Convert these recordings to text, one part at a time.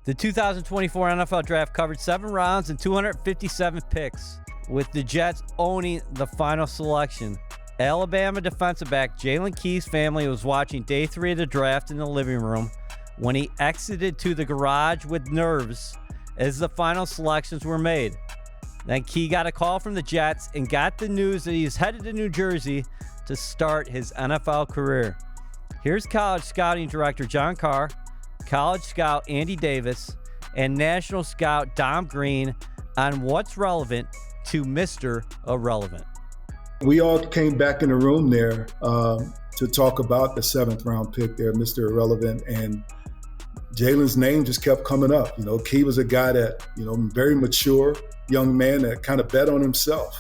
The 2024 NFL Draft covered 7 rounds and 257 picks, with the Jets owning the final selection. Alabama defensive back Jaylen Key's family was watching day 3 of the draft in the living room when he exited to the garage with nerves as the final selections were made. Then Key got a call from the Jets and got the news that he is headed to New Jersey to start his NFL career. Here's college scouting director John Carr, college scout Andy Davis, and national scout Dom Green on what's relevant to Mr. Irrelevant. We all came back in the room there to talk about the 7th round pick there, Mr. Irrelevant, and Jaylen's name just kept coming up. Key was a guy that, very mature young man that kind of bet on himself,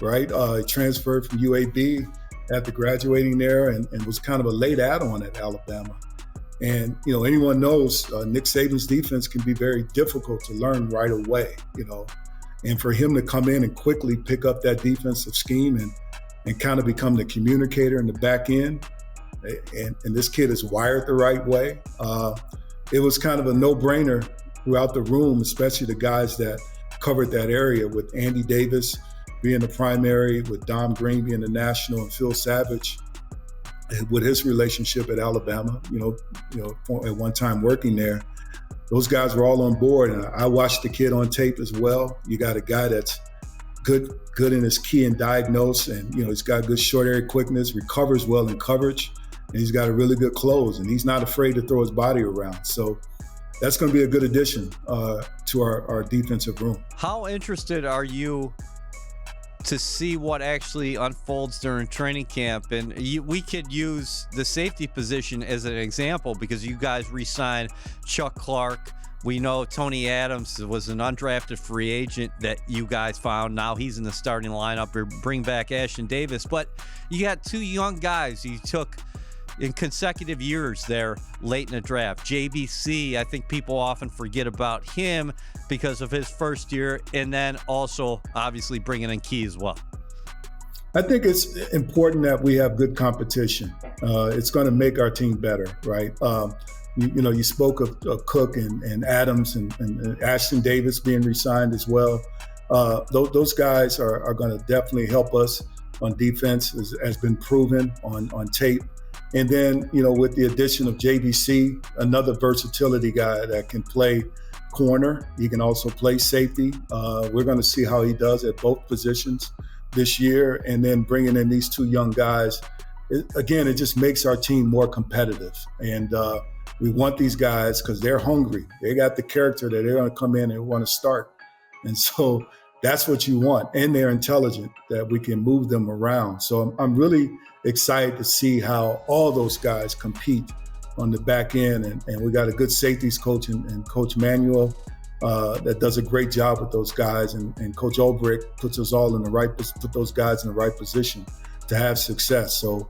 right? He transferred from UAB after graduating there and was kind of a late add-on at Alabama. And, anyone knows Nick Saban's defense can be very difficult to learn right away, and for him to come in and quickly pick up that defensive scheme and kind of become the communicator in the back end, and this kid is wired the right way. It was kind of a no-brainer throughout the room, especially the guys that covered that area, with Andy Davis being the primary, with Dom Green being the national, and Phil Savage with his relationship at Alabama, at one time working there. Those guys were all on board, and I watched the kid on tape as well. You got a guy that's good in his key and diagnose, and he's got good short area quickness, recovers well in coverage, and he's got a really good close, and he's not afraid to throw his body around. So that's going to be a good addition to our defensive room. How interested are you to see what actually unfolds during training camp? And we could use the safety position as an example because you guys re-signed Chuck Clark. We know Tony Adams was an undrafted free agent that you guys found. Now he's in the starting lineup. Or bring back Ashton Davis. But you got 2 young guys you took in consecutive years there late in the draft. JBC, I think people often forget about him because of his first year, and then also obviously bringing in Key as well. I think it's important that we have good competition. It's going to make our team better, right? You spoke of Cook and Adams and Ashton Davis being re-signed as well. Those guys are going to definitely help us on defense, as has been proven on tape. And then, with the addition of JVC, another versatility guy that can play corner. He can also play safety. We're going to see how he does at both positions this year. And then bringing in these 2 young guys, it just makes our team more competitive. And we want these guys because they're hungry. They got the character that they're going to come in and want to start. And so that's what you want. And they're intelligent, that we can move them around. So I'm really excited to see how all those guys compete on the back end. And we got a good safeties coach and Coach Manuel that does a great job with those guys. And Coach Ulbrich puts us all put those guys in the right position to have success. So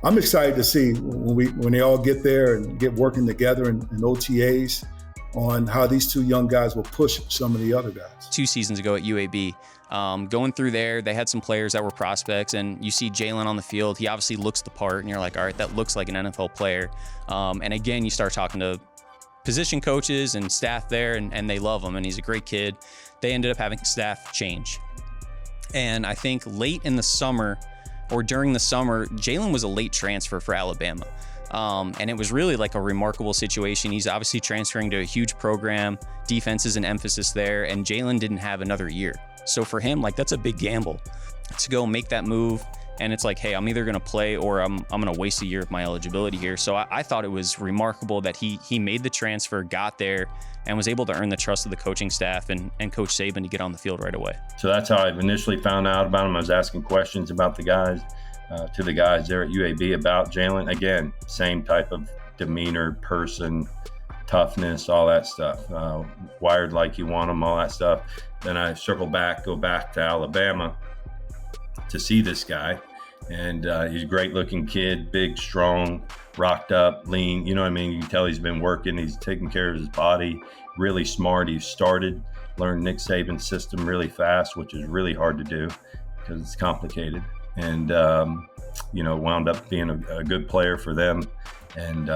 I'm excited to see when they all get there and get working together in OTAs on how these 2 young guys will push some of the other guys. 2 seasons ago at UAB, going through there, they had some players that were prospects, and you see Jaylen on the field. He obviously looks the part, and you're like, all right, that looks like an NFL player. And again, you start talking to position coaches and staff there, and they love him, and he's a great kid. They ended up having staff change. And I think late in the summer, or during the summer, Jaylen was a late transfer for Alabama. And it was really like a remarkable situation. He's obviously transferring to a huge program. Defense is an emphasis there, and Jaylen didn't have another year. So for him, that's a big gamble to go make that move. And it's like, hey, I'm either going to play or I'm going to waste a year of my eligibility here. So I thought it was remarkable that he made the transfer, got there, and was able to earn the trust of the coaching staff and Coach Saban to get on the field right away. So that's how I initially found out about him. I was asking questions about the guys, to the guys there at UAB about Jaylen. Again, same type of demeanor, person, toughness, all that stuff. Wired like you want them, all that stuff. Then I go back to Alabama to see this guy. And he's a great looking kid, big, strong, rocked up, lean. You know what I mean? You can tell he's been working. He's taking care of his body, really smart. He learned Nick Saban's system really fast, which is really hard to do because it's complicated. And, wound up being a good player for them and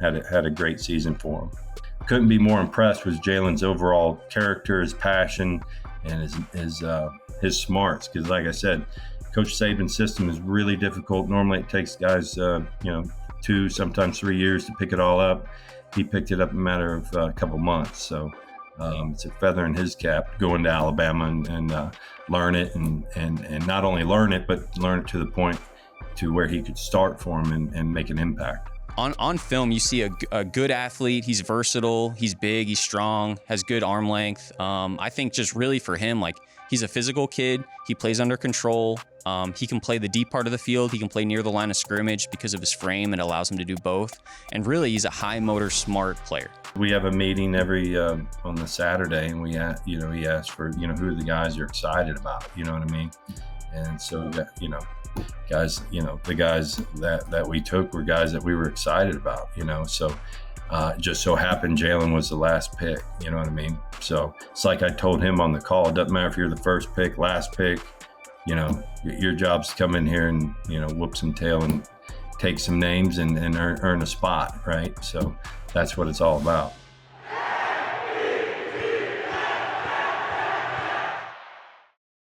had a great season for him. couldn't be more impressed with Jaylen's overall character, his passion, and his smarts. Because, like I said, Coach Saban's system is really difficult. Normally, it takes guys, 2, sometimes 3 years to pick it all up. He picked it up in a matter of a couple months. So it's a feather in his cap going to Alabama and learn it, and not only learn it, but learn it to the point to where he could start for him and make an impact. On film, you see a good athlete. He's versatile. He's big. He's strong. Has good arm length. I think just really for him, like, he's a physical kid. He plays under control. He can play the deep part of the field. He can play near the line of scrimmage because of his frame. It allows him to do both. And really, he's a high motor, smart player. We have a meeting every on the Saturday, and he asked for who the guys you're excited about. You know what I mean? And so guys, the guys that we took were guys that we were excited about. So it just so happened Jaylen was the last pick. You know what I mean? So it's like I told him on the call. It doesn't matter if you're the first pick, last pick. Your job's to come in here and whoop some tail and take some names and earn a spot, right? So that's what it's all about.